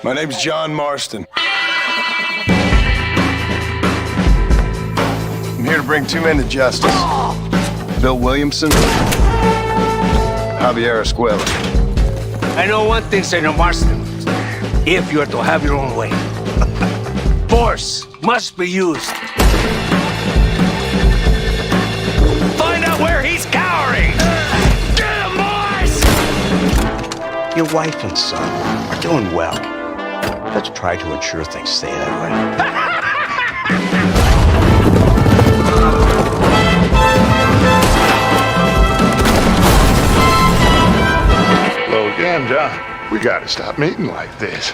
My name's John Marston. I'm here to bring two men to justice. Bill Williamson, Javier Escuela. I know one thing, Senor Marston. If you are to have your own way, force must be used. Find out where he's cowering! Get him, boys! Your wife and son are doing well. Let's try to ensure things stay that way. Hello again, John. We gotta stop meeting like this.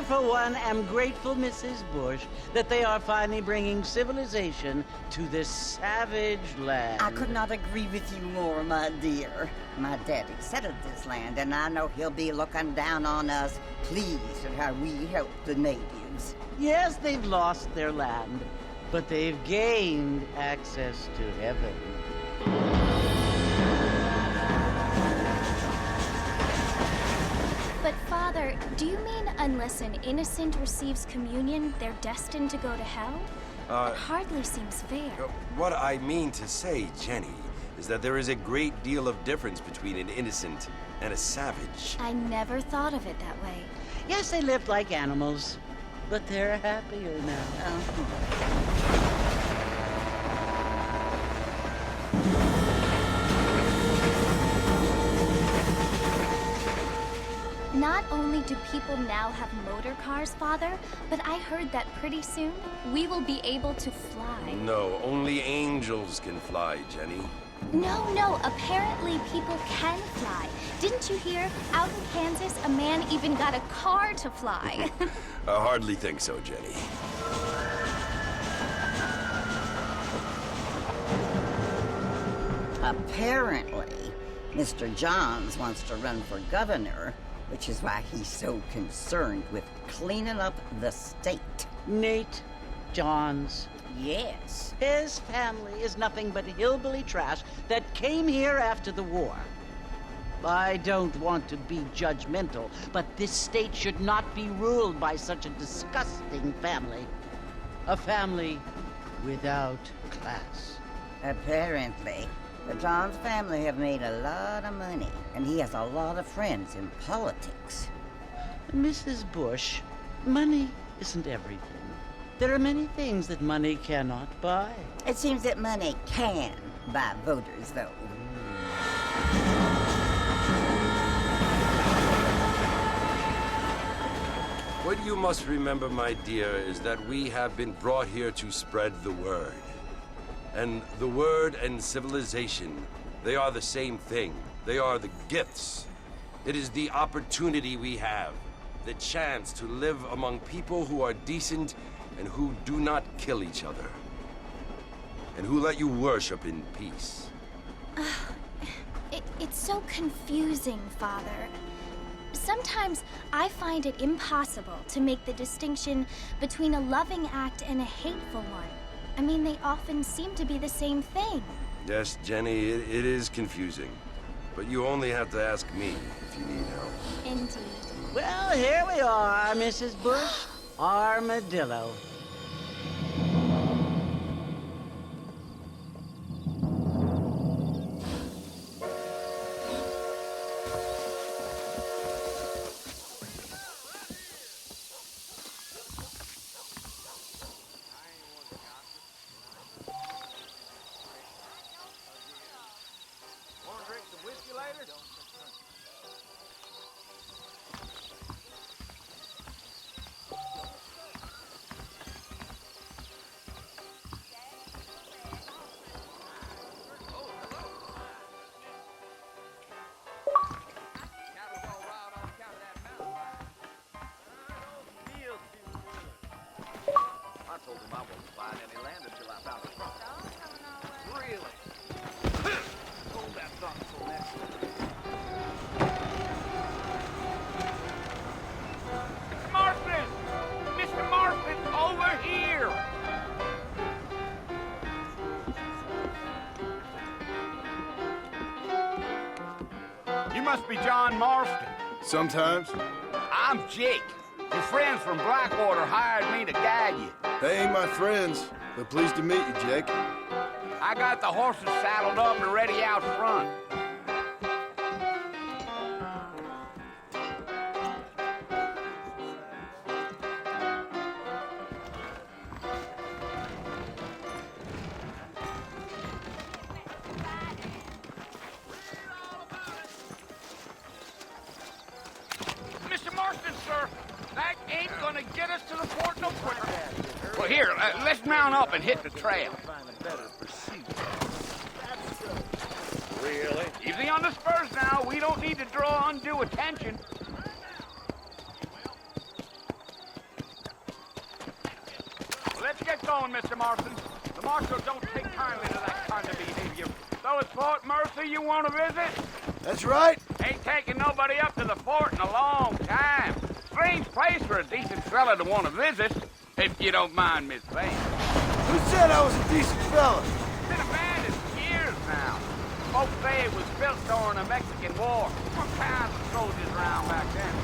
For one, am grateful, Mrs. Bush, that they are finally bringing civilization to this savage land. I could not agree with you more, my dear. My daddy settled this land, and I know he'll be looking down on us, pleased at how we help the natives. Yes, they've lost their land, but they've gained access to heaven. But, Father, do you mean unless an innocent receives communion, they're destined to go to hell? That hardly seems fair. What I mean to say, Jenny, is that there is a great deal of difference between an innocent and a savage. I never thought of it that way. Yes, they lived like animals, but they're happier now. Not only do people now have motor cars, Father, but I heard that pretty soon we will be able to fly. No, only angels can fly, Jenny. No, apparently people can fly. Didn't you hear? Out in Kansas, a man even got a car to fly. I hardly think so, Jenny. Apparently, Mr. Johns wants to run for governor, which is why he's so concerned with cleaning up the state. Nate Johns. Yes. His family is nothing but hillbilly trash that came here after the war. I don't want to be judgmental, but this state should not be ruled by such a disgusting family. A family without class. Apparently, the Johns family have made a lot of money, and he has a lot of friends in politics. Mrs. Bush, money isn't everything. There are many things that money cannot buy. It seems that money can buy voters, though. What you must remember, my dear, is that we have been brought here to spread the word. And the word and civilization, they are the same thing. They are the gifts. It is the opportunity we have, the chance to live among people who are decent and who do not kill each other. And who let you worship in peace. It's so confusing, Father. Sometimes I find it impossible to make the distinction between a loving act and a hateful one. I mean, they often seem to be the same thing. Yes, Jenny, it is confusing. But you only have to ask me if you need help. Indeed. Well, here we are, Mrs. Bush. Armadillo. You must be John Marston. Sometimes. I'm Jake. Your friends from Blackwater hired me to guide you. They ain't my friends, but pleased to meet you, Jake. I got the horses saddled up and ready out front. Mr. Marston, sir, that ain't gonna get us to the fort no quicker. Well, here, let's mount up and hit the trail. Really? Easy on the spurs now. We don't need to draw undue attention. Well, let's get going, Mr. Marston. The marshal don't take kindly to that kind of behavior. So it's Fort Mercy you want to visit? That's right. Ain't taking nobody up to the fort in a long time. Strange place for a decent fella to want to visit, if you don't mind me saying. Who said I was a decent fella? Been abandoned for years now. Folks say it was built during the Mexican War. All kinds of soldiers around back then.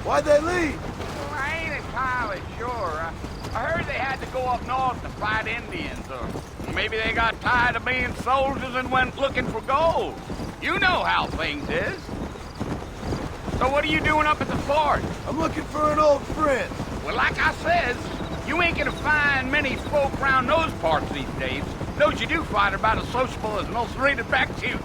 Why'd they leave? Well, I ain't entirely sure. I heard they had to go up north to fight Indians, or maybe they got tired of being soldiers and went looking for gold. You know how things is. So what are you doing up at the fort? I'm looking for an old friend. Well, like I says, you ain't gonna find many folk around those parts these days. Those you do find are about as sociable as an ulcerated back tooth.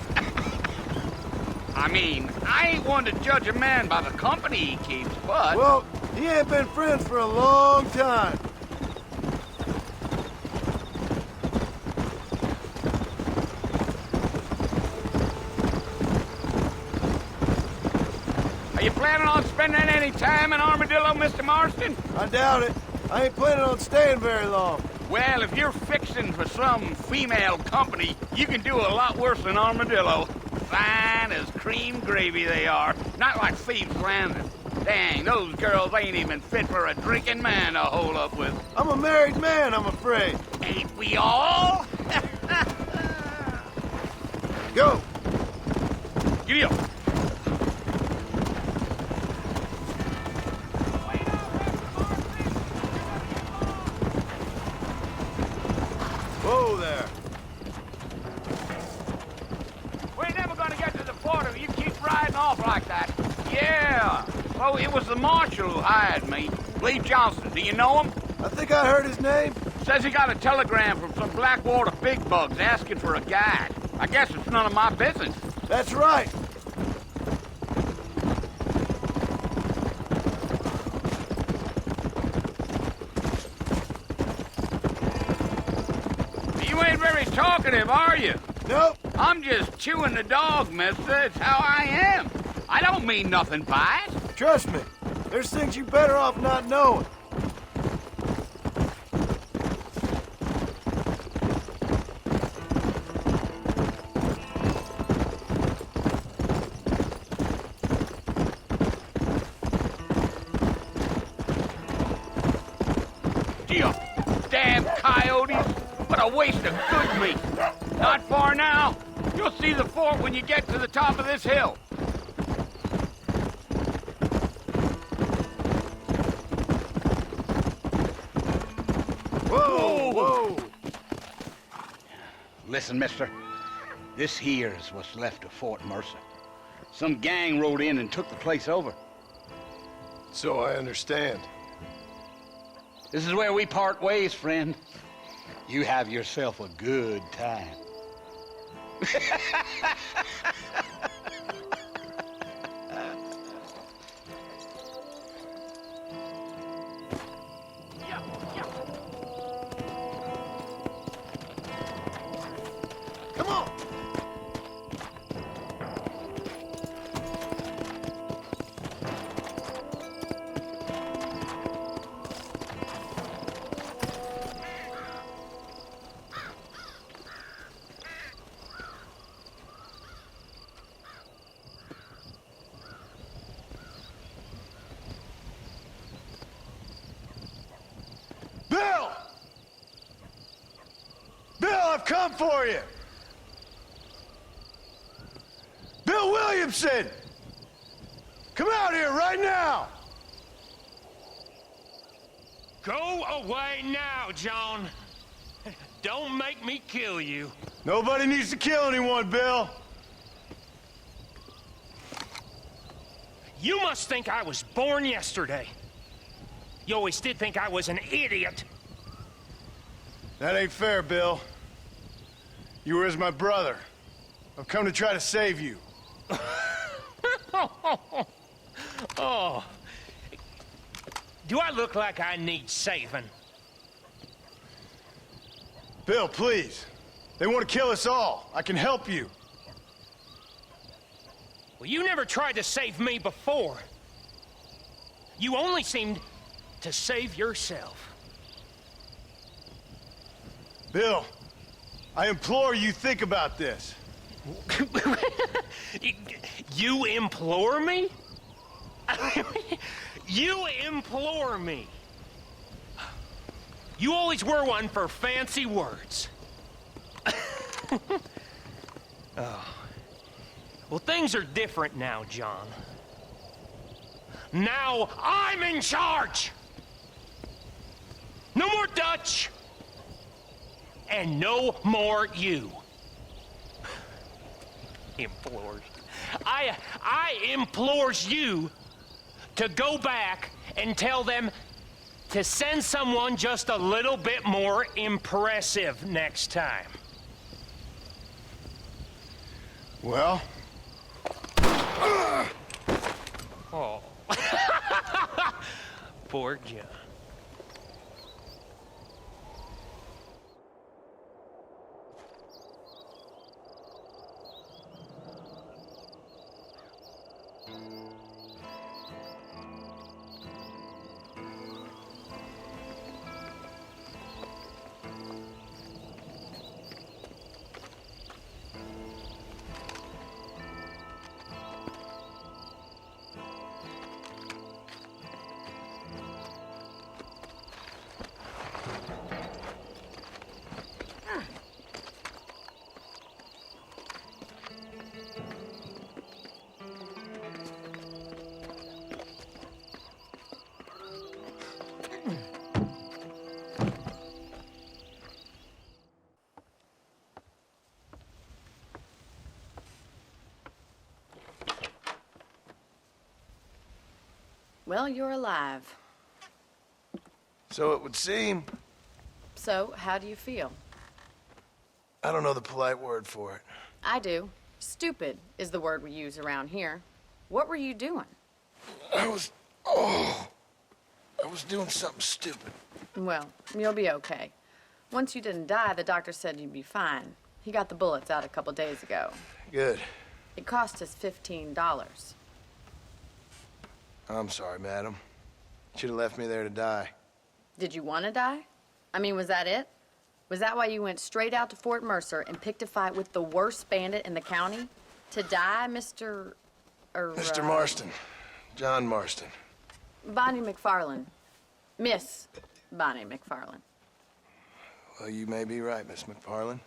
I mean, I ain't one to judge a man by the company he keeps, but... Well, he ain't been friends for a long time. Are you planning on spending any time in Armadillo, Mr. Marston? I doubt it. I ain't planning on staying very long. Well, if you're fixing for some female company, you can do a lot worse than Armadillo. Fine as cream gravy they are. Not like Thieves' Landing. Dang, those girls ain't even fit for a drinking man to hold up with. I'm a married man, I'm afraid. Ain't we all? Go. Giddy up. Whoa there. We're never gonna get to the fort if you keep riding off like that. Yeah. Oh, it was the marshal who hired me. Lee Johnson. Do you know him? I think I heard his name. Says he got a telegram from some Blackwater big bugs asking for a guide. I guess it's none of my business. That's right. You ain't very talkative, are you? Nope. I'm just chewing the dog, mister. It's how I am. I don't mean nothing by it. Trust me. There's things you better off not knowing. You damn coyotes. What a waste of good meat. Not far now. You'll see the fort when you get to the top of this hill. Whoa, whoa. Listen, mister. This here is what's left of Fort Mercer. Some gang rode in and took the place over. So I understand. This is where we part ways, friend. You have yourself a good time. Come on. Bill! Bill, I've come for you! Bill Williamson! Come out here right now! Go away now, John. Don't make me kill you. Nobody needs to kill anyone, Bill. You must think I was born yesterday. You always did think I was an idiot. That ain't fair, Bill. You were as my brother. I've come to try to save you. Oh. Do I look like I need saving? Bill, please. They want to kill us all. I can help you. Well, you never tried to save me before. You only seemed to save yourself. Bill, I implore you think about this. You implore me? You implore me. You always were one for fancy words. Oh. Well, things are different now, John. Now I'm in charge! No more Dutch! And no more you. Implores. I implores you to go back and tell them to send someone just a little bit more impressive next time. Well? Oh. Poor John. Well, you're alive. So it would seem. So, how do you feel? I don't know the polite word for it. I do. Stupid is the word we use around here. What were you doing? I was doing something stupid. Well, you'll be okay. Once you didn't die, the doctor said you'd be fine. He got the bullets out a couple days ago. Good. It cost us $15. I'm sorry, madam. Should have left me there to die. Did you want to die? I mean, was that it? Was that why you went straight out to Fort Mercer and picked a fight with the worst bandit in the county? To die, Mr. Mr. Marston. John Marston. Bonnie McFarland. Miss Bonnie McFarland. Well, you may be right, Miss McFarland.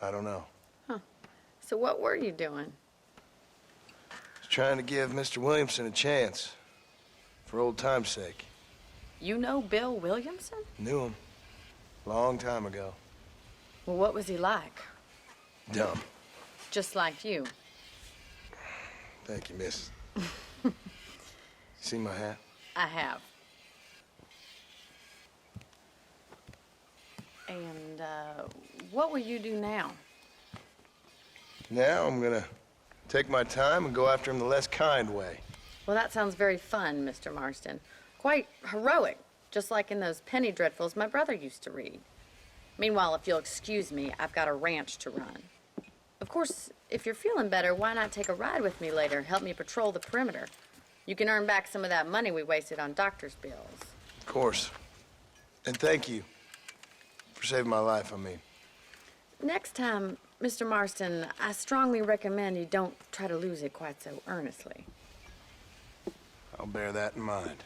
I don't know. Huh. So what were you doing? I was trying to give Mr. Williamson a chance. For old time's sake. You know Bill Williamson? Knew him. Long time ago. Well, what was he like? Dumb. Just like you. Thank you, miss. See my hat? I have. And, what will you do now? Now I'm gonna take my time and go after him the less kind way. Well, that sounds very fun, Mr. Marston. Quite heroic, just like in those penny dreadfuls my brother used to read. Meanwhile, if you'll excuse me, I've got a ranch to run. Of course, if you're feeling better, why not take a ride with me later? Help me patrol the perimeter. You can earn back some of that money we wasted on doctor's bills. Of course. And thank you for saving my life, I mean. Next time, Mr. Marston, I strongly recommend you don't try to lose it quite so earnestly. I'll bear that in mind.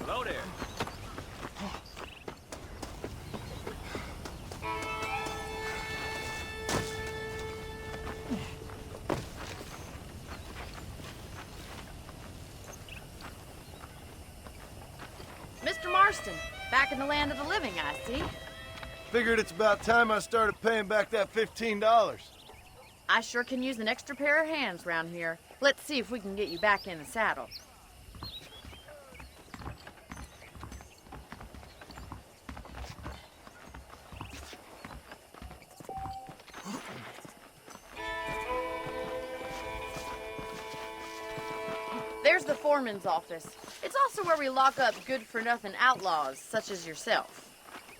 Hello there. Mr. Marston, back in the land of the living, I see. Figured it's about time I started paying back that $15. I sure can use an extra pair of hands round here. Let's see if we can get you back in the saddle. There's the foreman's office. It's also where we lock up good-for-nothing outlaws, such as yourself.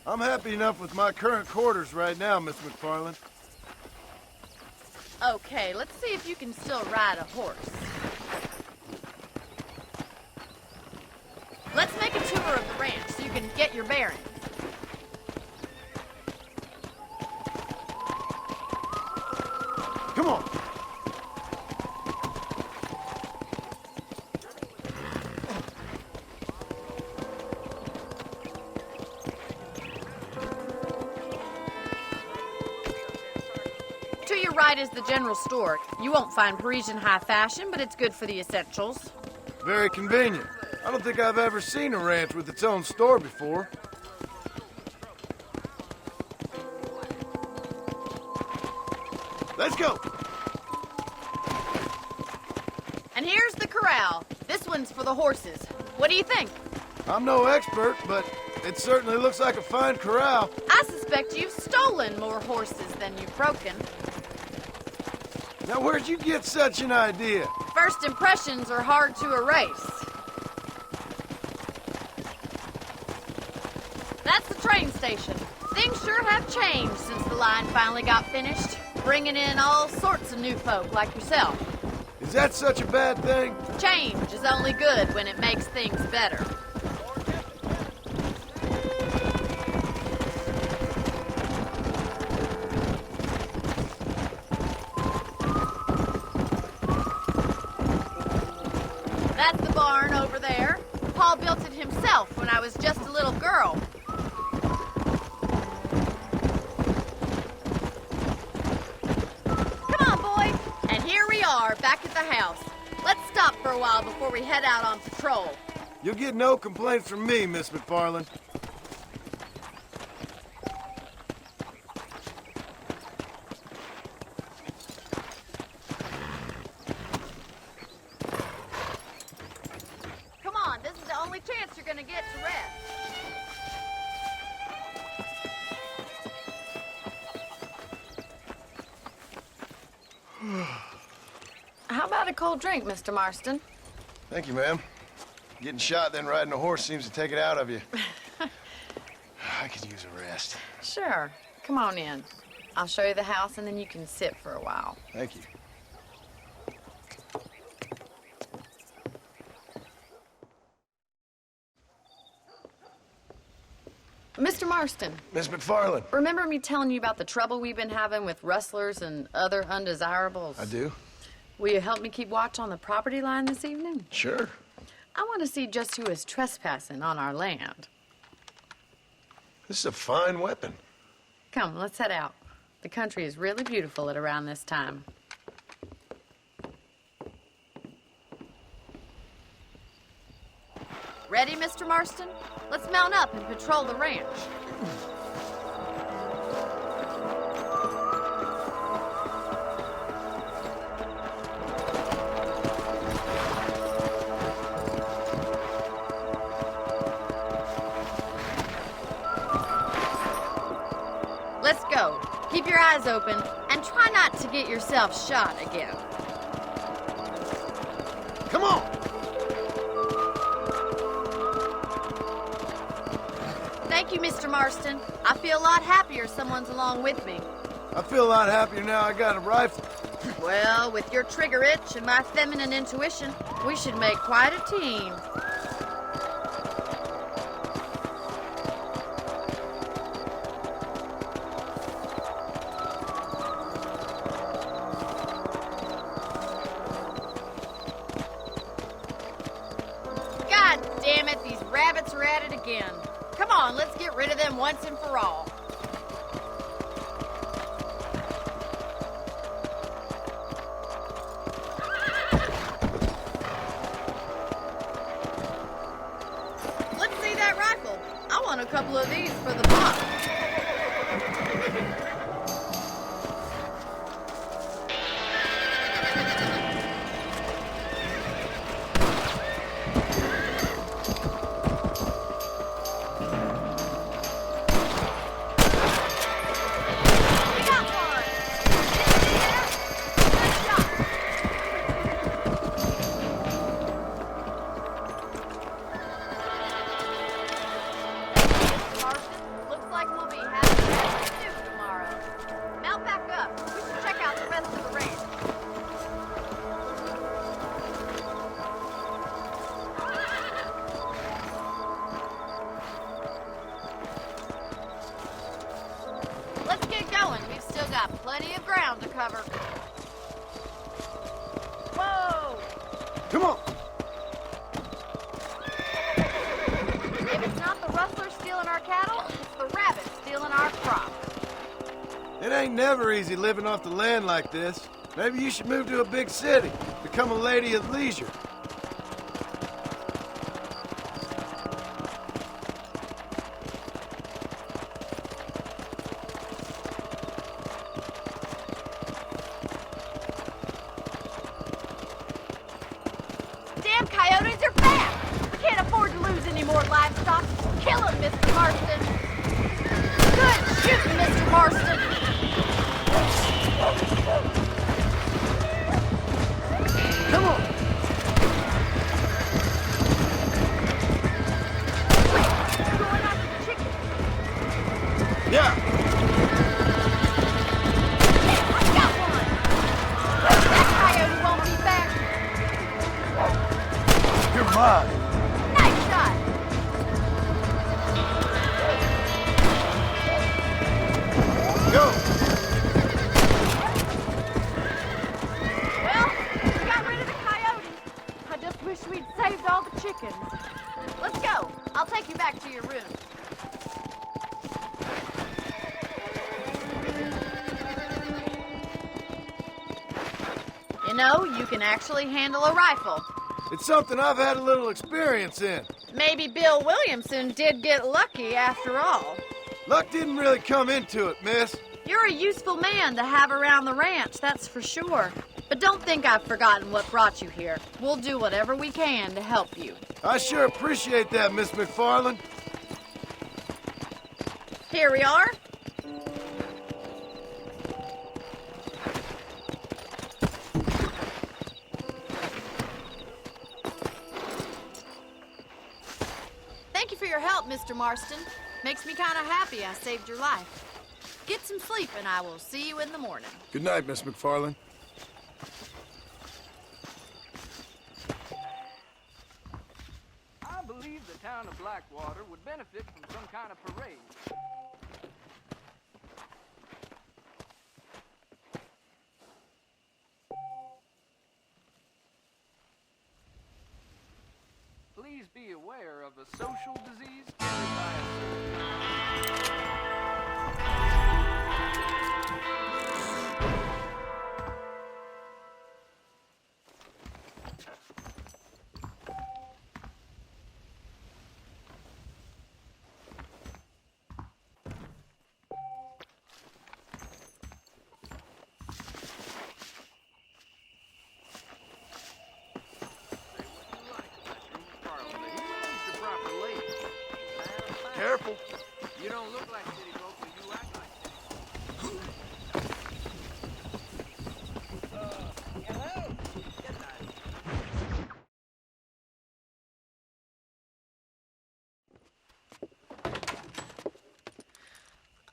I'm happy enough with my current quarters right now, Miss McFarland. Okay, let's see if you can still ride a horse. Let's make a tour of the ranch so you can get your bearings. Come on. To your right is the general store. You won't find Parisian high fashion, but it's good for the essentials. Very convenient. I don't think I've ever seen a ranch with its own store before. Let's go. And here's the corral. This one's for the horses. What do you think? I'm no expert, but it certainly looks like a fine corral. I suspect you've stolen more horses than you've broken. Now, where'd you get such an idea? First impressions are hard to erase. That's the train station. Things sure have changed since the line finally got finished, bringing in all sorts of new folk like yourself. Is that such a bad thing? Change is only good when it makes things better. That's the barn over there. Paul built it himself when I was just a little girl. back at the house. Let's stop for a while before we head out on patrol. You'll get no complaints from me, Miss McFarland. Come on, this is the only chance you're gonna get to rest. How about a cold drink, Mr. Marston? Thank you, ma'am. Getting shot, then riding a horse seems to take it out of you. I could use a rest. Sure. Come on in. I'll show you the house, and then you can sit for a while. Thank you. Mr. Marston. Miss McFarland. Remember me telling you about the trouble we've been having with rustlers and other undesirables? I do. Will you help me keep watch on the property line this evening? Sure. I want to see just who is trespassing on our land. This is a fine weapon. Come, let's head out. The country is really beautiful at around this time. Ready, Mr. Marston? Let's mount up and patrol the ranch. Let's go. Keep your eyes open and try not to get yourself shot again. Come on! Thank you, Mr. Marston. I feel a lot happier someone's along with me. I feel a lot happier now I got a rifle. Well, with your trigger itch and my feminine intuition, we should make quite a team. God damn it, these rabbits are at it again. Come on, let's get rid of them once and for all. Let's see that rifle. I want a couple of these for the box. Plenty of ground to cover. Whoa! Come on! If it's not the rustlers stealing our cattle, it's the rabbits stealing our crop. It ain't never easy living off the land like this. Maybe you should move to a big city, become a lady of leisure. Damn coyotes are back! We can't afford to lose any more livestock. Kill them, Mr. Marston. Good shooting, Mr. Marston. Come on! Going after the chicken. Yeah! I got one! That coyote won't be back. You're mine! Nice shot! Go! know you can actually handle a rifle. It's something I've had a little experience in. Maybe Bill Williamson did get lucky after all. Luck didn't really come into it, miss. You're a useful man to have around the ranch, that's for sure. But don't think I've forgotten what brought you here. We'll do whatever we can to help you. I sure appreciate that, Miss McFarland. Here we are. Thank you for your help, Mr. Marston. Makes me kind of happy I saved your life. Get some sleep and I will see you in the morning. Good night, Miss McFarland. I believe the town of Blackwater would benefit from some kind of parade. Please be aware of a social disease carried by a... Careful. You don't look like city folk, but you act like city. Hello.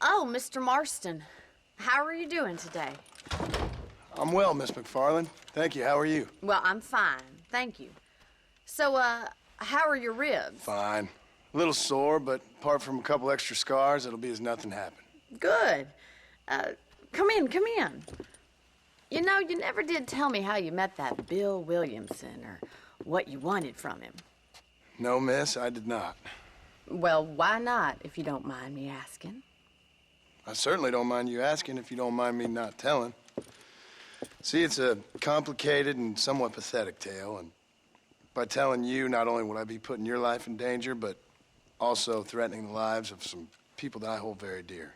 Oh, Mr. Marston. How are you doing today? I'm well, Miss McFarland. Thank you. How are you? Well, I'm fine. Thank you. So, how are your ribs? Fine. A little sore, but apart from a couple extra scars, it'll be as nothing happened. Good. Come in, come in. You know, you never did tell me how you met that Bill Williamson or what you wanted from him. No, miss, I did not. Well, why not, if you don't mind me asking? I certainly don't mind you asking if you don't mind me not telling. See, it's a complicated and somewhat pathetic tale, and by telling you, not only would I be putting your life in danger, but also threatening the lives of some people that I hold very dear.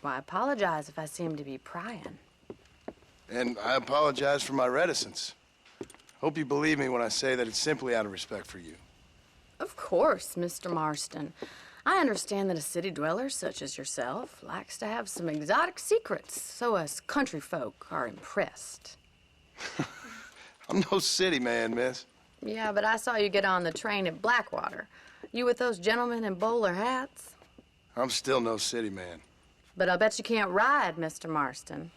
Well, I apologize if I seem to be prying. And I apologize for my reticence. Hope you believe me when I say that it's simply out of respect for you. Of course, Mr. Marston. I understand that a city dweller such as yourself likes to have some exotic secrets, so us country folk are impressed. I'm no city man, miss. Yeah, but I saw you get on the train at Blackwater. You with those gentlemen in bowler hats? I'm still no city man. But I'll bet you can't ride, Mr. Marston.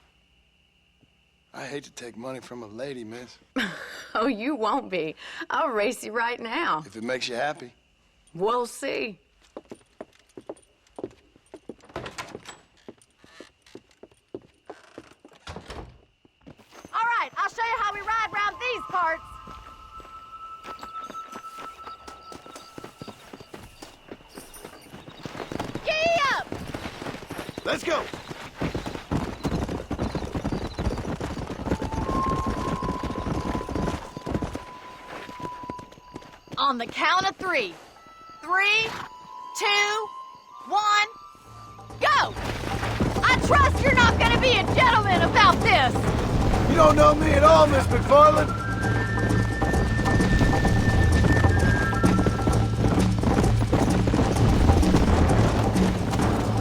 I hate to take money from a lady, miss. Oh, you won't be. I'll race you right now. If it makes you happy. We'll see. All right, I'll show you how we ride round these parts. Giddy up! Let's go! On the count of 3. 3, 2, 1, go! I trust you're not gonna be a gentleman about this! You don't know me at all, Miss McFarland.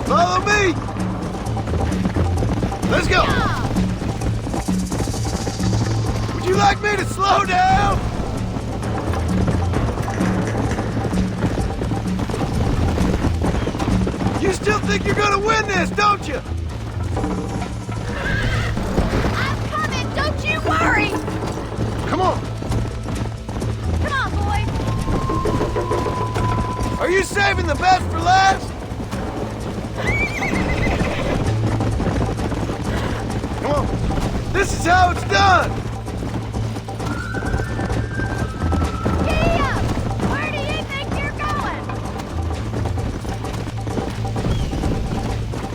Follow me! Let's go! Yeah. Would you like me to slow down? You still think you're gonna win this, don't you? I'm coming, don't you worry! Come on. Come on, boy! Are you saving the best for last? Come on. This is how it's done. Giddy up! Where do you think you're going?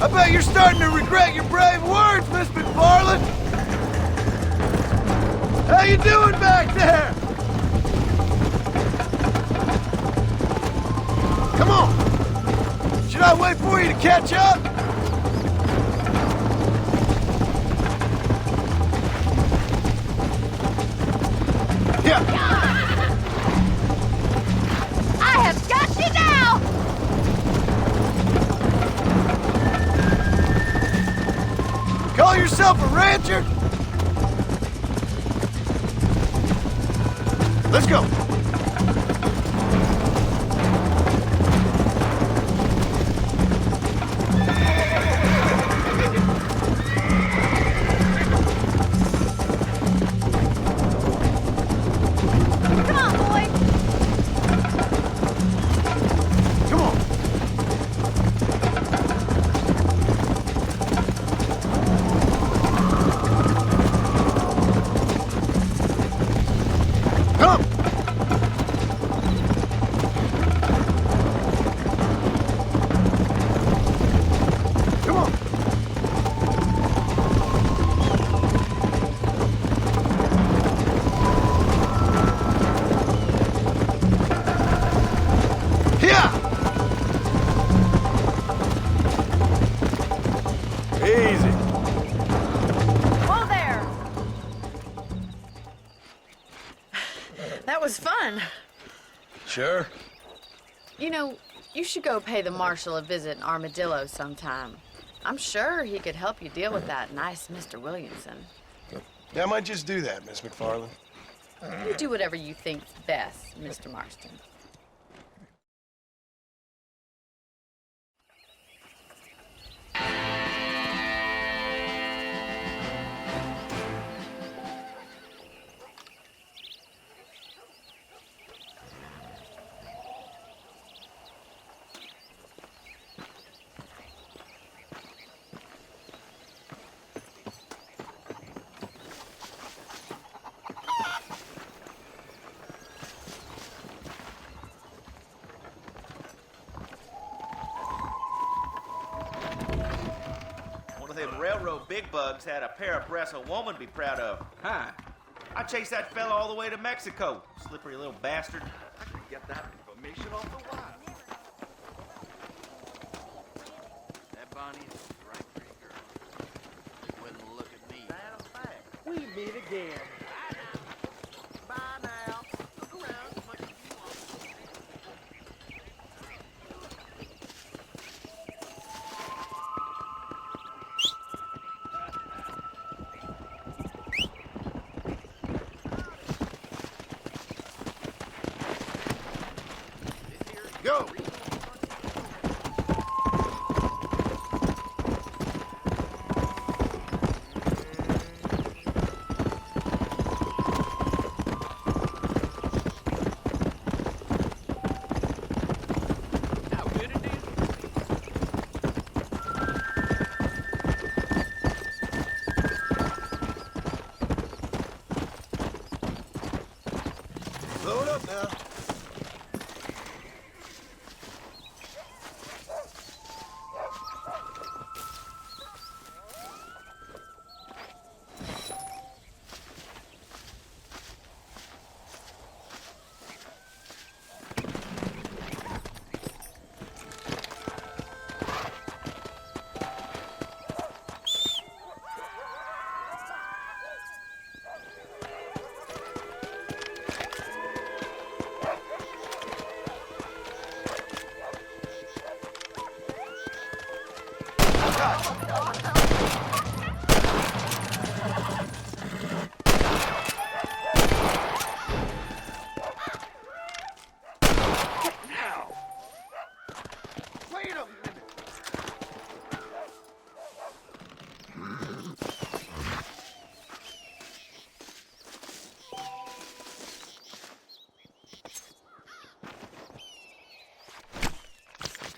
I bet you're starting to regret your brave words, Miss McFarland. catch up? Yeah. I have got you now! Call yourself a rancher? Let's go. Come on, boy! Come on. Come! Come on! Here! Easy. Whoa there! That was fun. Sure. You know, you should go pay the marshal a visit in Armadillo sometime. I'm sure he could help you deal with that nice Mr. Williamson. Yeah, I might just do that, Miss McFarland. You do whatever you think's best, Mr. Marston. One of them railroad big bugs had a pair of breasts a woman to be proud of. Huh? I chased that fella all the way to Mexico. Slippery little bastard. I can get that information off the wire. That Bonnie is the right pretty girl. She wouldn't look at me. Matter of fact. We meet again. Bye now. Look around as much as you want. Go! How good it is? Load up now. Wait a minute.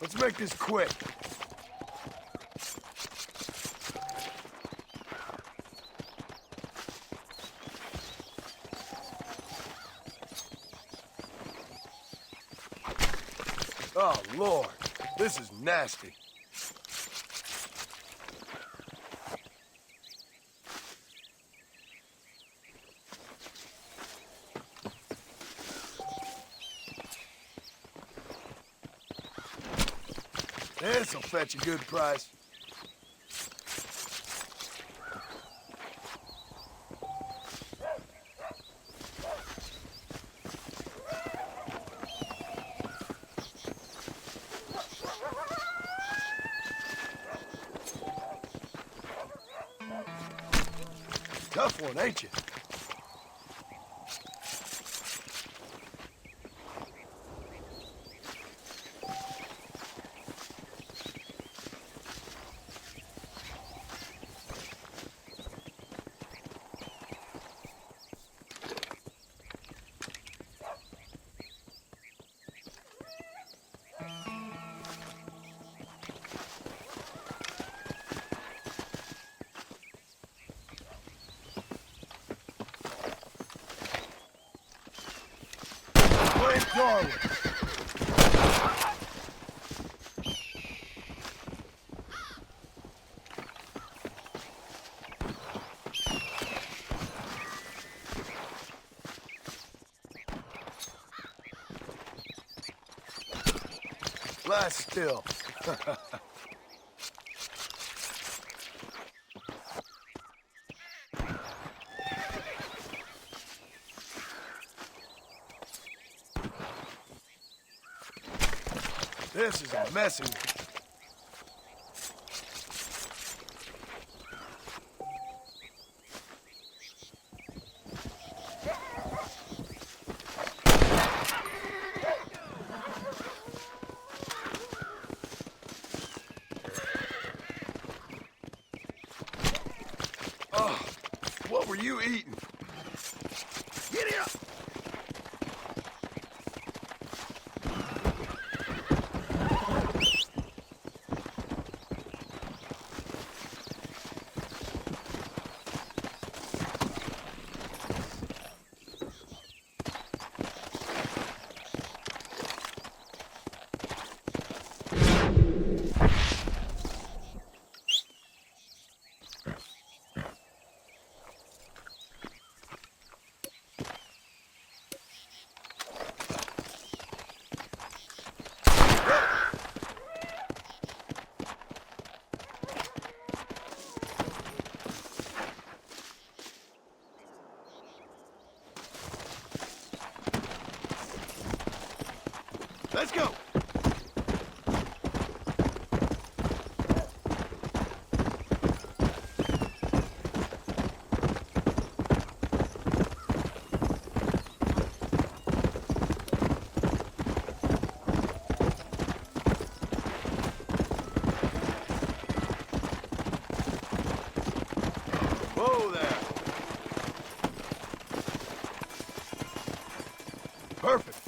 Let's make this quick. Oh, Lord. This is nasty. This'll fetch a good price. Tough one, ain't you? Darwin. Lie still. This is a messy one. Oh, what were you eating? Giddy up! Let's go! Whoa there! Perfect!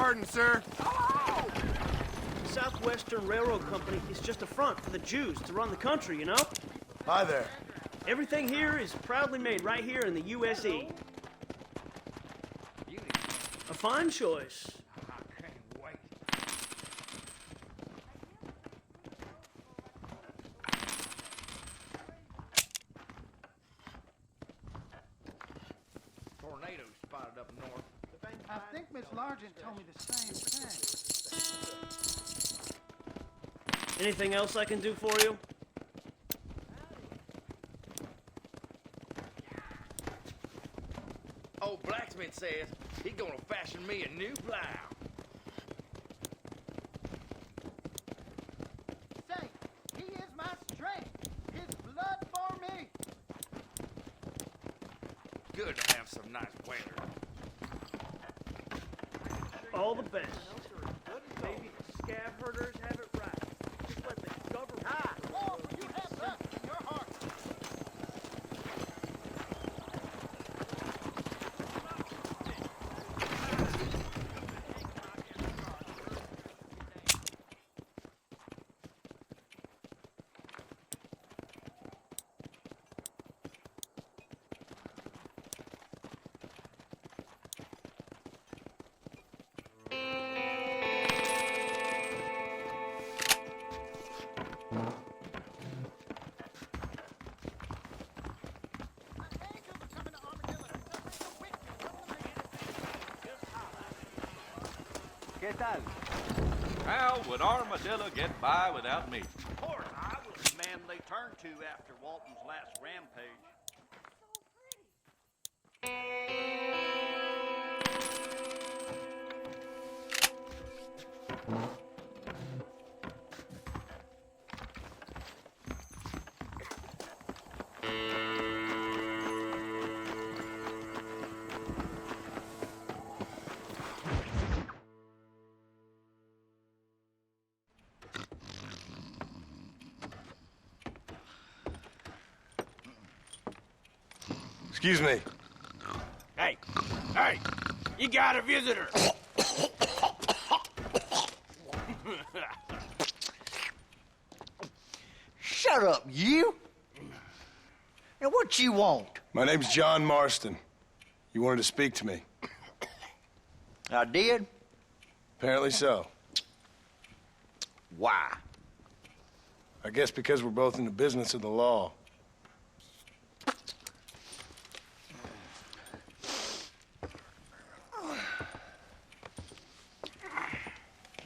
pardon, sir. The Southwestern Railroad Company is just a front for the Jews to run the country, you know? Hi there. Everything here is proudly made right here in the USA. A fine choice. Tornado spotted up north. I think Miss Largent told me the same thing. Anything else I can do for you? Old blacksmith says he's gonna fashion me a new plow. Say, he is my strength. His blood for me. Good to have some nice weather. All the best. Maybe the scab herders have it right. Just let the government... Lord, you have love in your heart. ¿Qué tal? How would Armadillo get by without me? Of course, I was the man they turned to after Walton's last rampage. Excuse me. Hey, you got a visitor. Shut up, you! And what you want? My name's John Marston. You wanted to speak to me. I did? Apparently so. Why? I guess because we're both in the business of the law.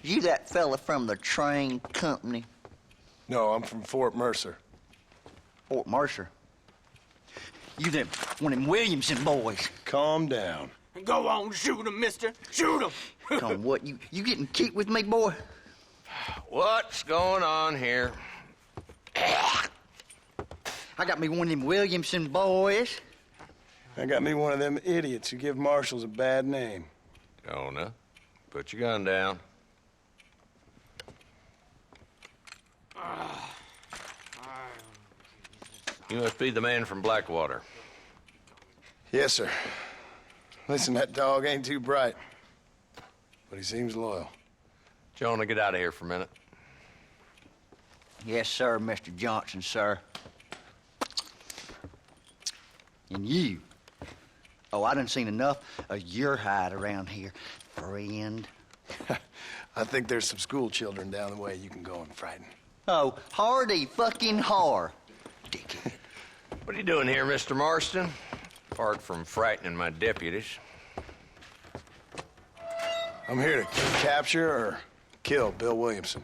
You that fella from the train company? No, I'm from Fort Mercer. Fort Mercer? You them one of them Williamson boys? Calm down. Go on, shoot him, mister. Shoot him. Come what, you getting cute with me, boy? What's going on here? I got me one of them Williamson boys. I got me one of them idiots who give marshals a bad name. Jonah, put your gun down. You must be the man from Blackwater. Yes, sir. Listen, that dog ain't too bright, but he seems loyal. Jonah, get out of here for a minute. Yes, sir, Mr. Johnson, sir. And you. Oh, I done seen enough of your hide around here, friend. I think there's some school children down the way you can go and frighten. Oh, hardy fucking har. Dickhead. What are you doing here, Mr. Marston? Apart from frightening my deputies. I'm here to capture or kill Bill Williamson.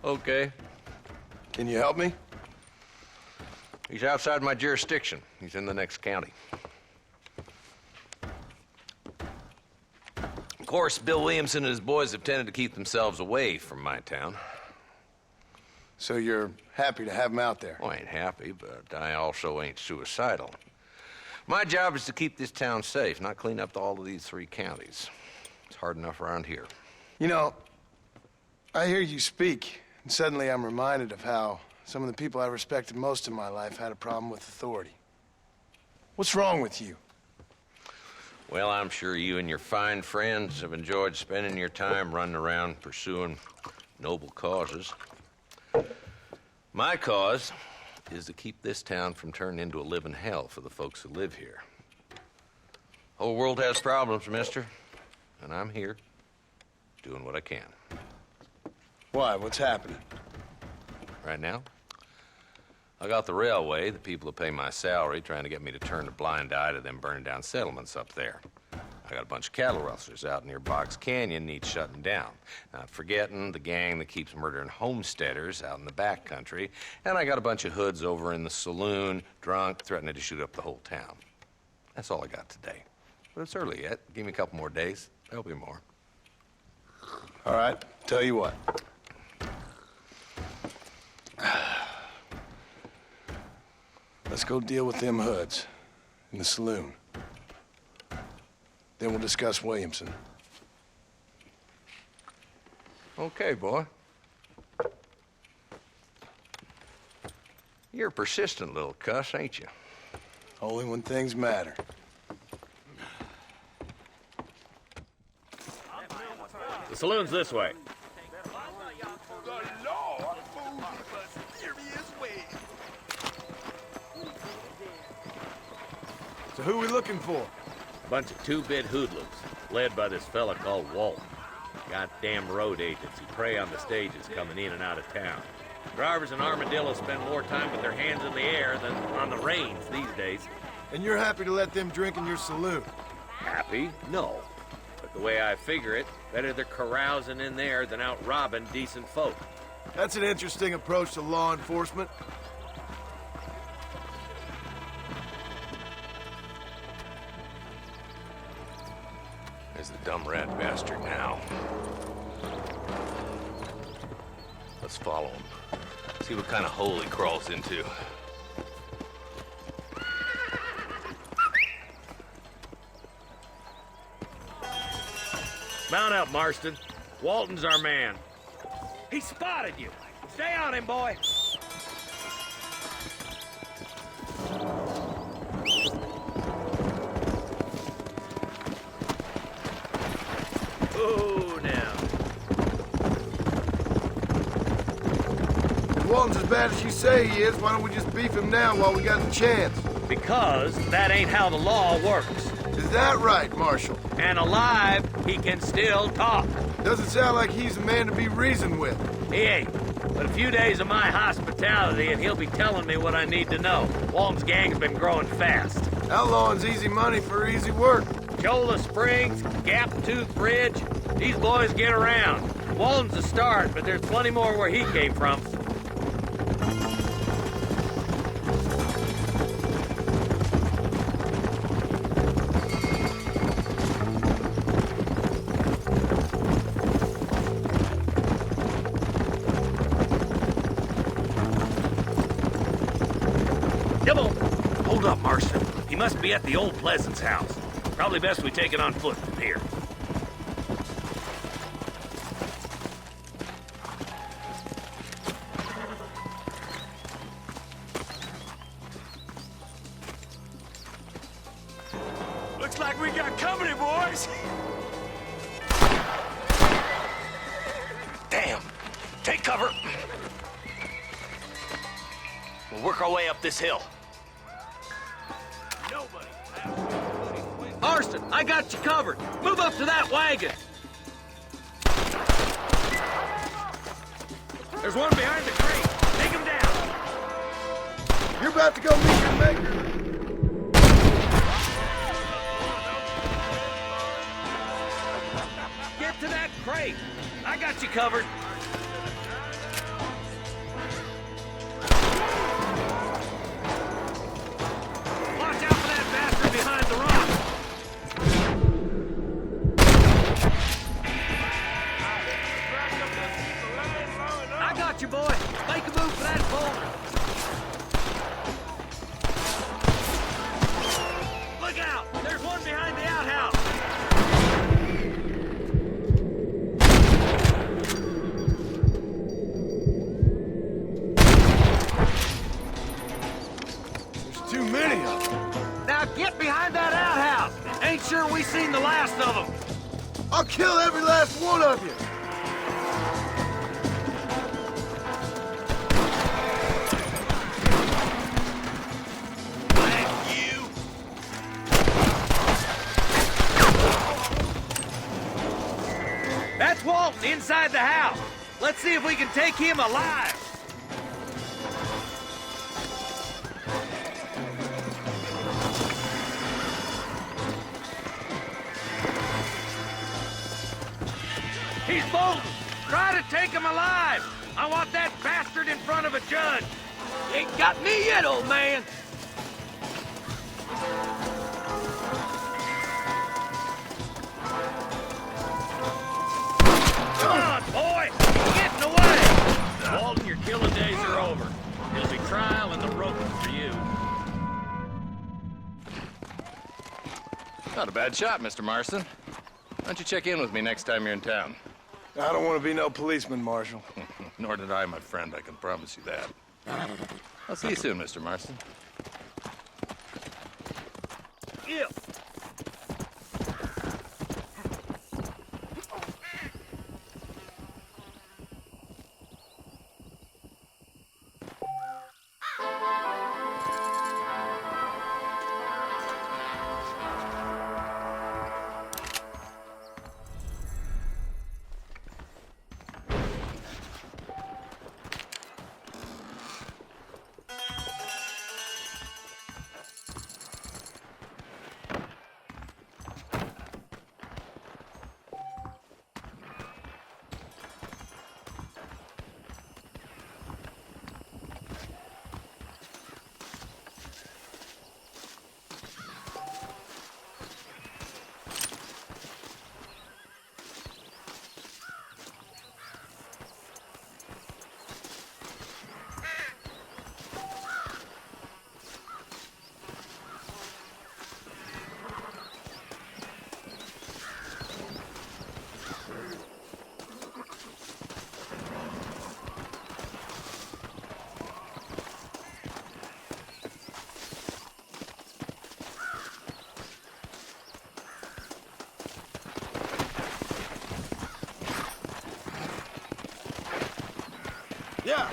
Okay. Can you help me? He's outside my jurisdiction. He's in the next county. Of course, Bill Williamson and his boys have tended to keep themselves away from my town. So you're happy to have him out there? Well, I ain't happy, but I also ain't suicidal. My job is to keep this town safe, not clean up all of these 3 counties. It's hard enough around here. You know, I hear you speak, and suddenly I'm reminded of how some of the people I respected most in my life had a problem with authority. What's wrong with you? Well, I'm sure you and your fine friends have enjoyed spending your time running around pursuing noble causes. My cause is to keep this town from turning into a living hell for the folks who live here. Whole world has problems, mister, and I'm here doing what I can. Why? What's happening? Right now, I got the railway, the people who pay my salary, trying to get me to turn a blind eye to them burning down settlements up there. I got a bunch of cattle rustlers out near Box Canyon needs shutting down. Not forgetting the gang that keeps murdering homesteaders out in the back country. And I got a bunch of hoods over in the saloon, drunk, threatening to shoot up the whole town. That's all I got today. But it's early yet. Give me a couple more days. There'll be more. All right, tell you what. Let's go deal with them hoods in the saloon. Then we'll discuss Williamson. Okay, boy. You're a persistent little cuss, ain't you? Only when things matter. The saloon's this way. So who are we looking for? A bunch of two-bit hoodlums, led by this fella called Walton. Goddamn road agents who prey on the stages coming in and out of town. Drivers and armadillos spend more time with their hands in the air than on the reins these days. And you're happy to let them drink in your saloon? Happy? No. But the way I figure it, better they're carousing in there than out robbing decent folk. That's an interesting approach to law enforcement. There's the dumb rat bastard now. Let's follow him. See what kind of hole he crawls into. Mount up, Marston. Walton's our man. He spotted you. Stay on him, boy. Oh, now. If Walton's as bad as you say he is, why don't we just beef him now while we got the chance? Because that ain't how the law works. Is that right, Marshal? And alive, he can still talk. Doesn't sound like he's a man to be reasoned with. He ain't. But a few days of my hospitality and he'll be telling me what I need to know. Walton's gang's been growing fast. Outlawing's easy money for easy work. Cholla Springs, Gap Tooth Bridge, these boys get around. Walton's a start, but there's plenty more where he came from. Hold up, Marston. He must be at the old Pleasance house. Probably best we take it on foot from here. Looks like we got company, boys. Damn. Take cover. We'll work our way up this hill. Marston, I got you covered. Move up to that wagon. There's one behind the crate. Take him down. You're about to go meet your maker. Get to that crate. I got you covered. Watch out for that bastard behind the rock. I got you, boy. Make a move for that boulder. Look out! There's one behind the outhouse. I'll kill every last one of you! That's Walton inside the house. Let's see if we can take him alive. He's bolting. Try to take him alive. I want that bastard in front of a judge. You ain't got me yet, old man. Come on, boy! He's getting away! Walton, your killing days are over. It'll be trial and the roping for you. Not a bad shot, Mr. Marston. Why don't you check in with me next time you're in town? I don't want to be no policeman, Marshal. Nor did I, my friend. I can promise you that. I'll see you soon, Mr. Marston. Yeah. Yeah.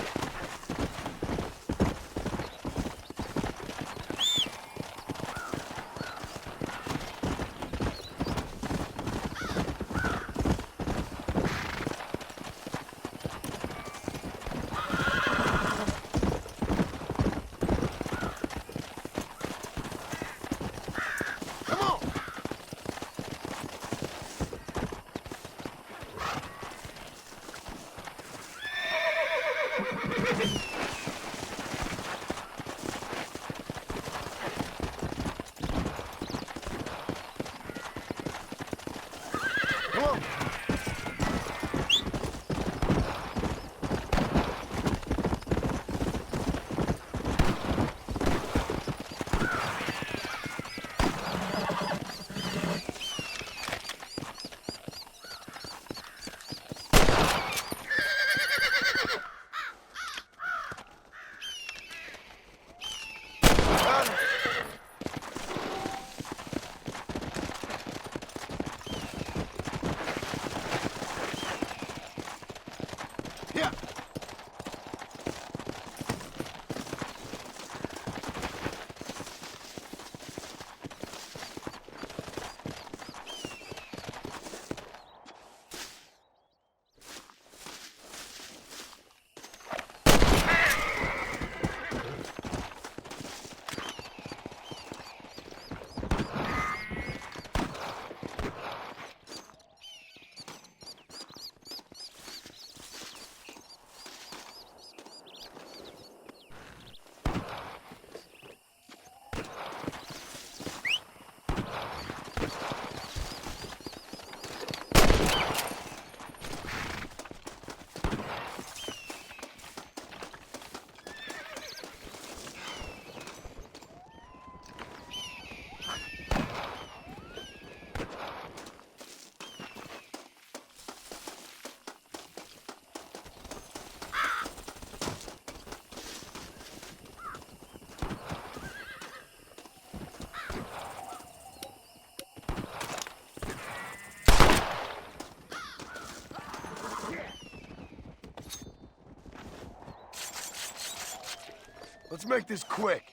Let's make this quick.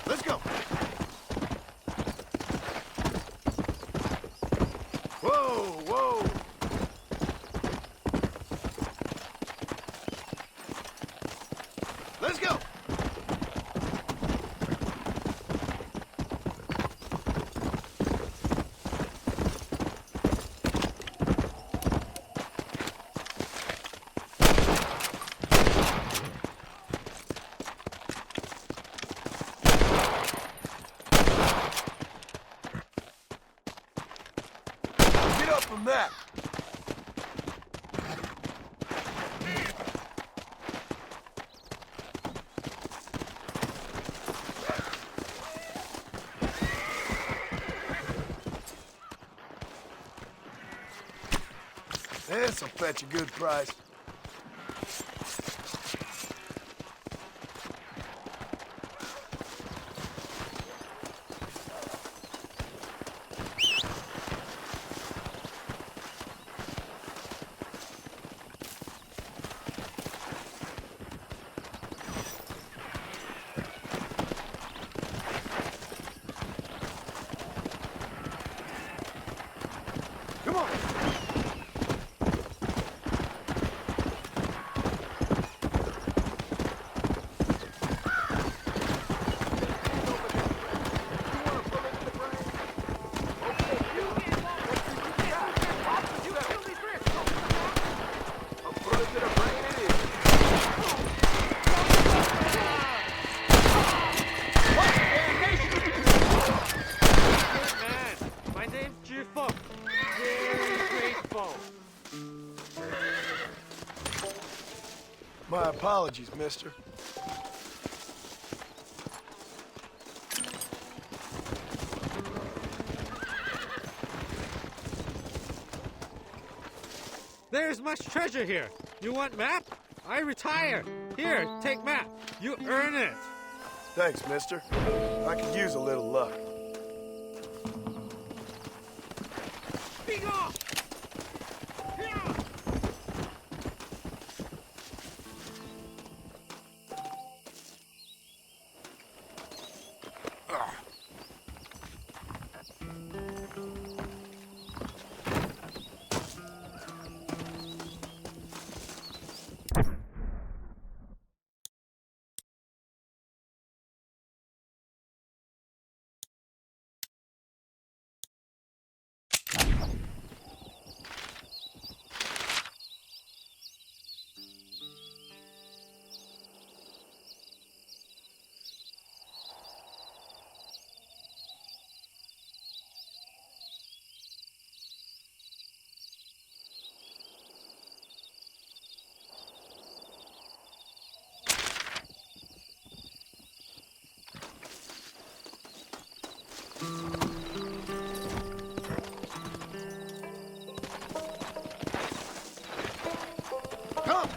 Let's go. Whoa, whoa. Let's go. Get up from that. This'll fetch a good price. Come on. My name's Cheerful. Very grateful. My apologies, mister. There's much treasure here. You want map? I retire. Here, take map. You earn it. Thanks, mister. I could use a little luck. Be off! Come!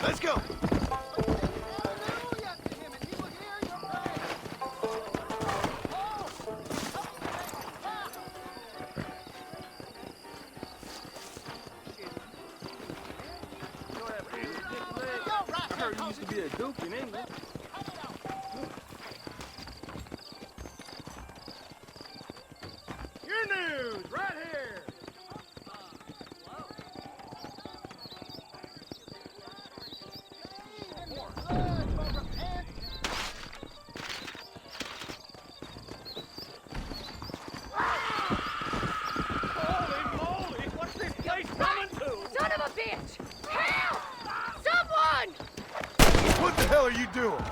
Let's go! heard he used to be a duke in England. Your news, right here. Son of a bitch! Help! Someone! What the hell are you doing?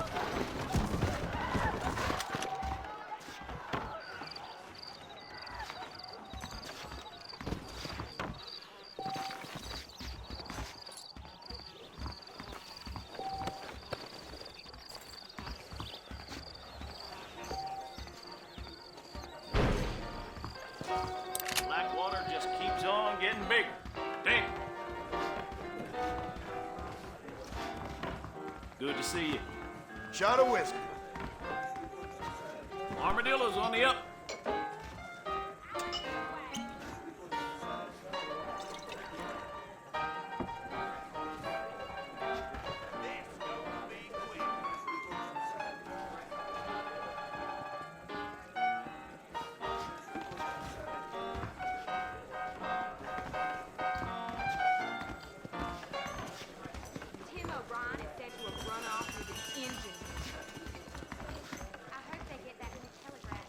Blackwater just keeps on getting bigger. Damn. Good to see you. Shot of whiskey. Armadillo's on the up. Tim O'Brien is said to have run off with his engine. I hope they get that in the telegraph.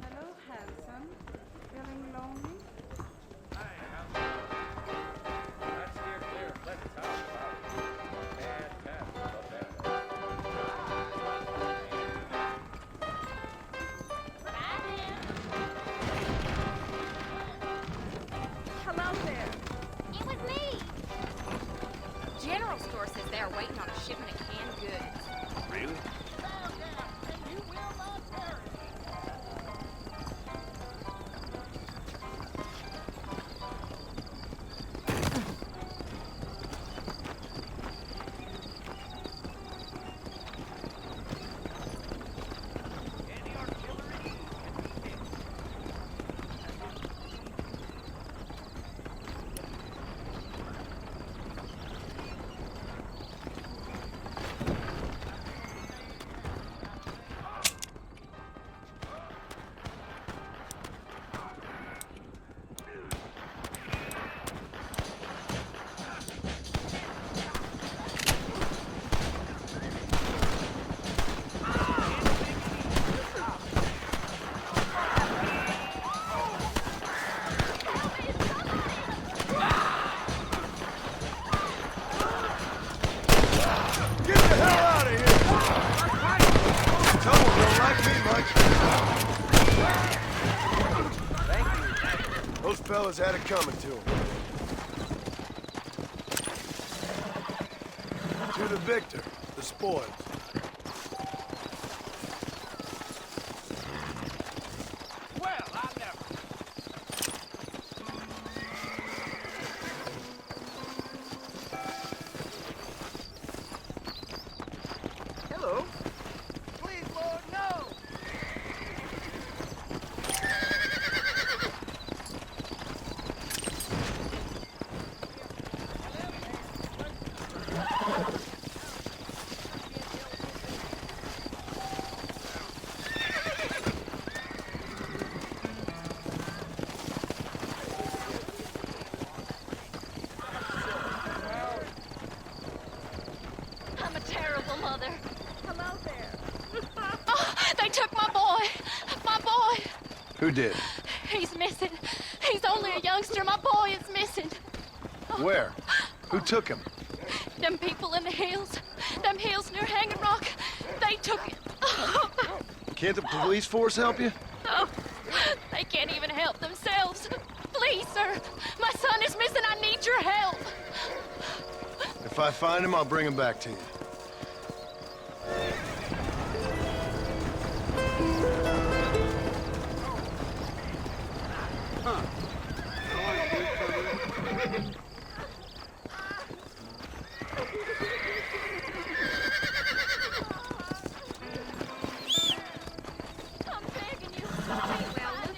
Hello, handsome. Feeling lonely? Hello there. It was me. General store says they are waiting on a shipment of canned goods. Really? Get the hell out of here! Someone don't like me much. Those fellas had it coming to them. To the victor, the spoils. Well, I never. Hello? Please, Lord, no! I'm a terrible mother. Hello there. Oh, they took my boy. My boy. Who did? He's missing. He's only a youngster. My boy is missing. Where? Who took him? Them people in the hills. Them hills near Hanging Rock. They took it. Can't the police force help you? Oh, they can't even help themselves. Please, sir. My son is missing. I need your help. If I find him, I'll bring him back to you. I'm begging you. Well,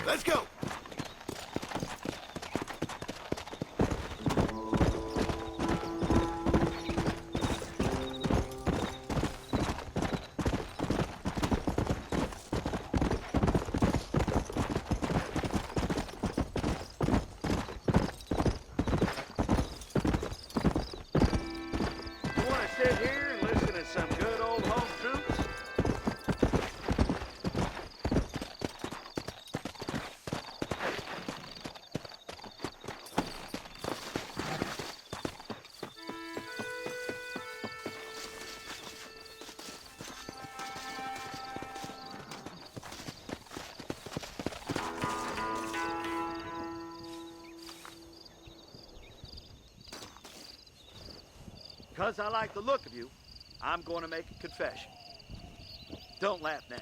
Let's go! You want to sit here and listen to some good old home troops? Because I like the look of you, I'm going to make a confession. Don't laugh now,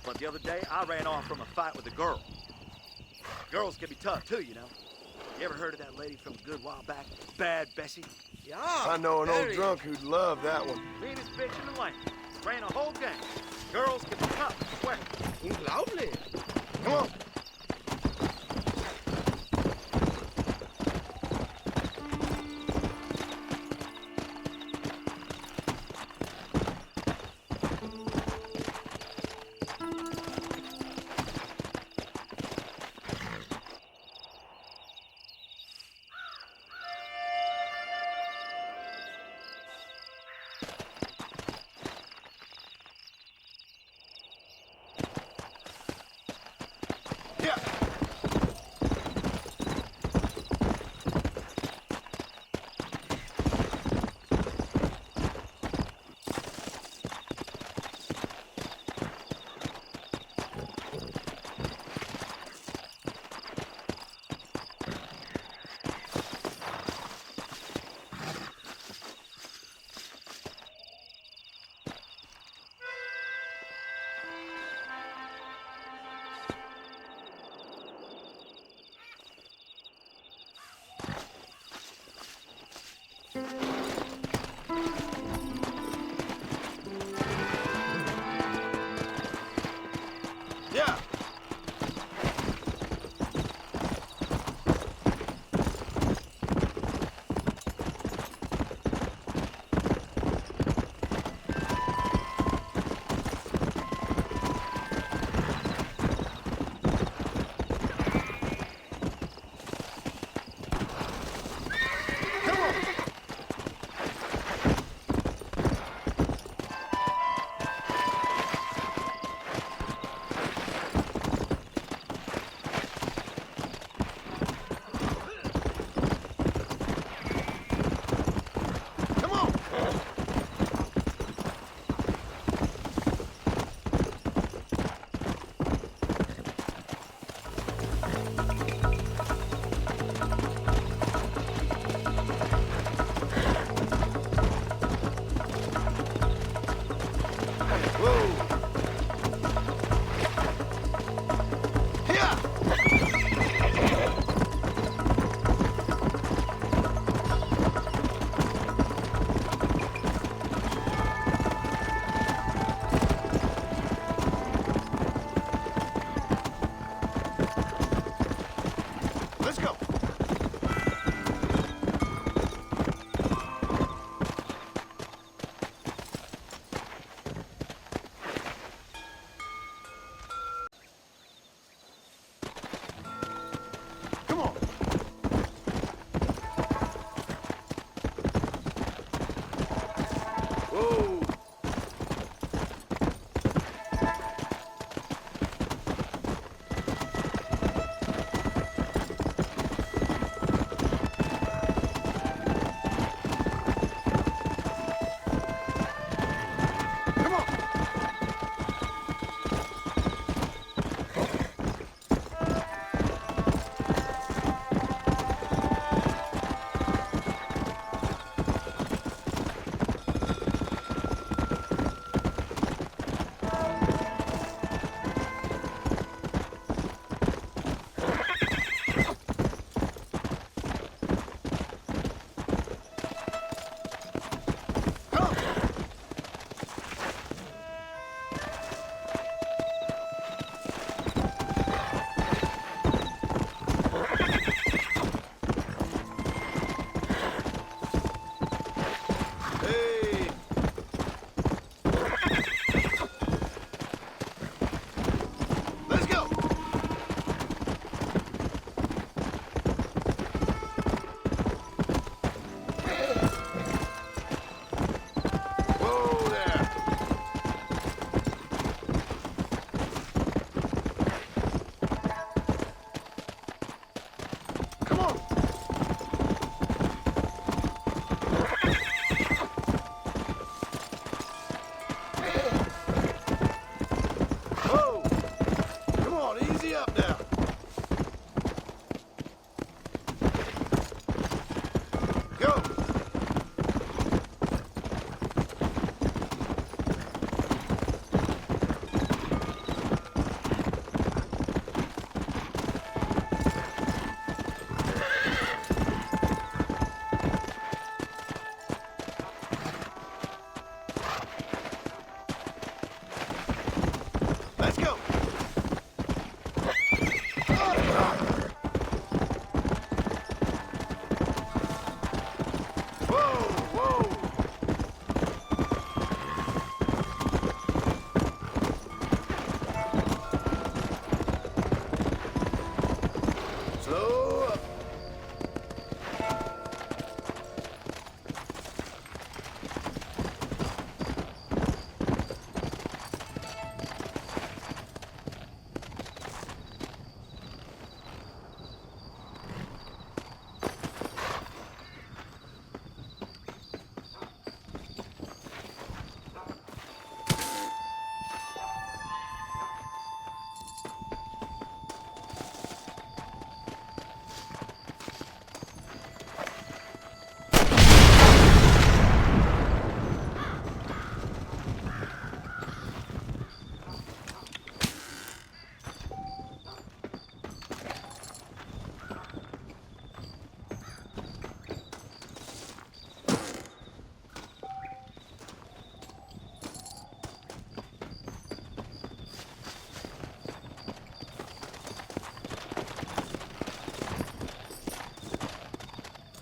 but the other day I ran off from a fight with a girl. Girls can be tough too, you know. You ever heard of that lady from a good while back, Bad Bessie? Yeah. I know an old drunk who'd love that one. Meanest bitch in the land. Ran a whole gang. Girls can be tough, I swear. Unglaublich. Come on. Come on. Whoa. Come on, easy up now. Go. Let's go. Slow up.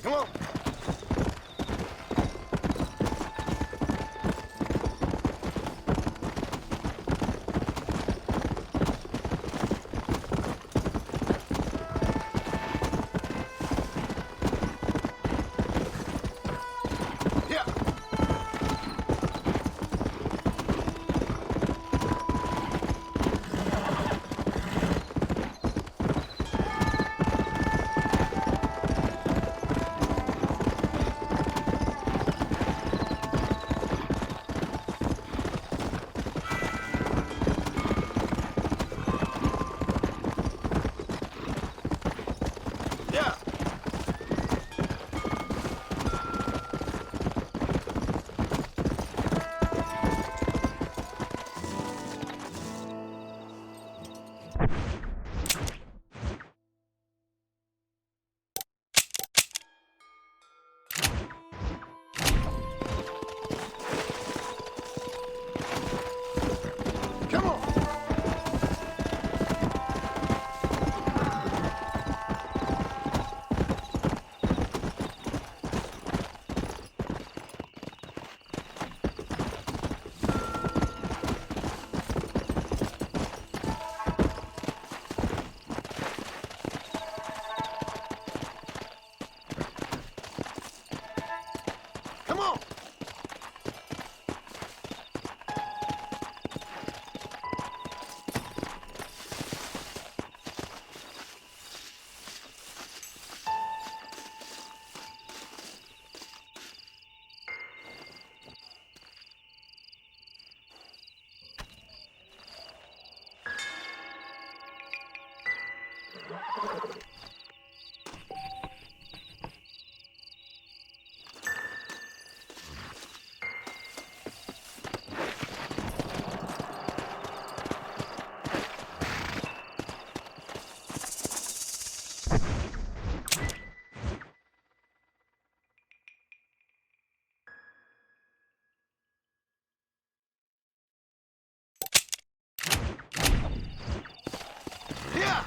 Come on. Yeah. Yeah. Come on. Come on. Yeah.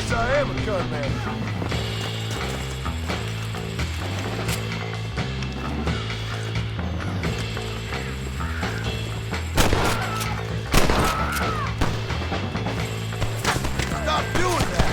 guess I am a gun man. Stop doing that!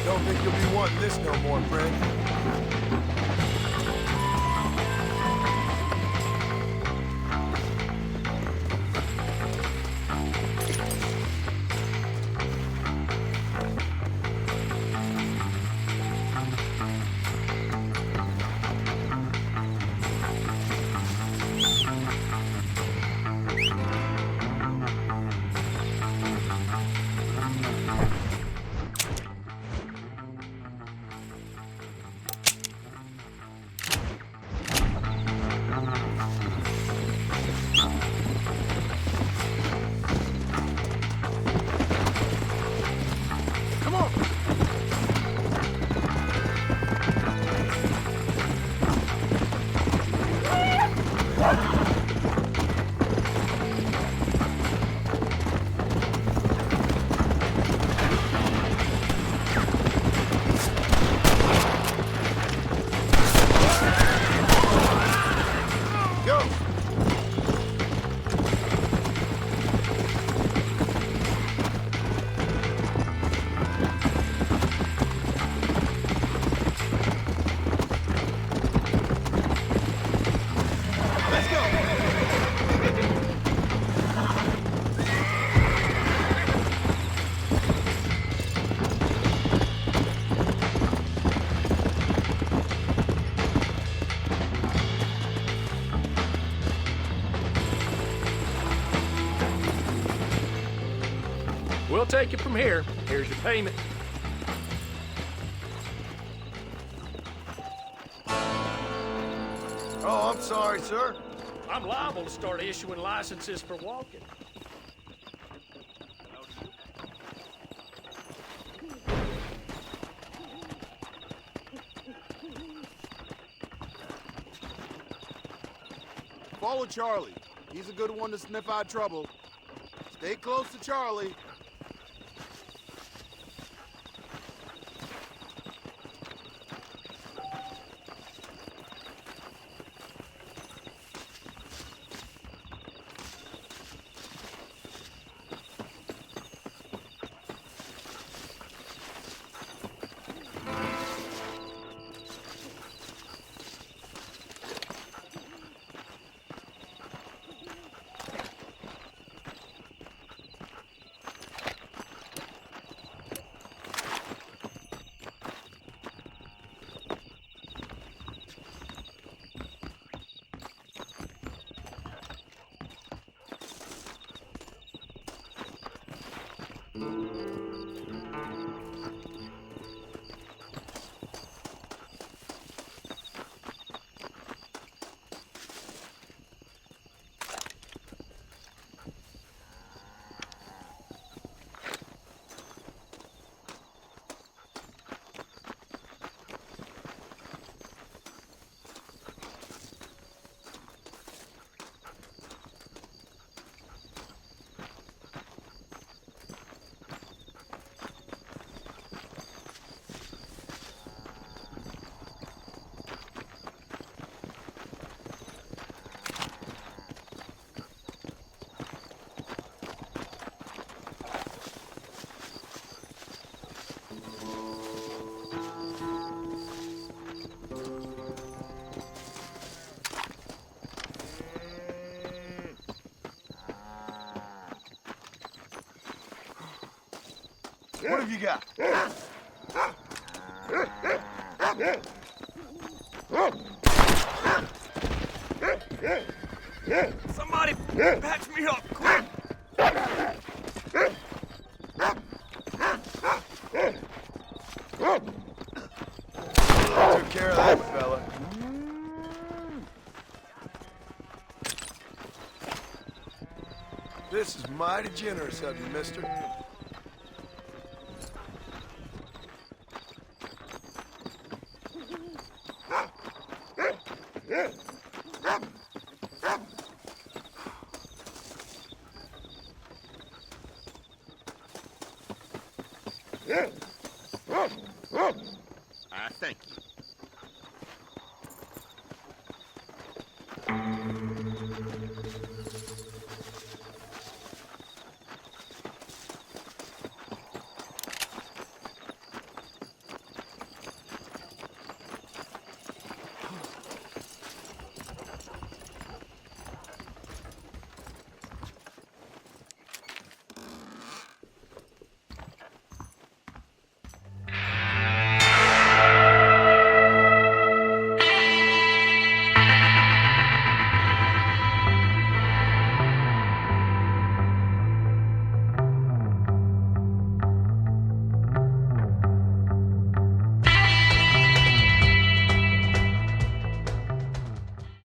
Don't think you'll be wanting this no more, friend. We'll take it from here. Here's your payment. Oh, I'm sorry, sir. I'm liable to start issuing licenses for walking. Follow Charlie. He's a good one to sniff out trouble. Stay close to Charlie. What have you got? Somebody patch me up, quick! Took care of that fella. This is mighty generous of you, mister.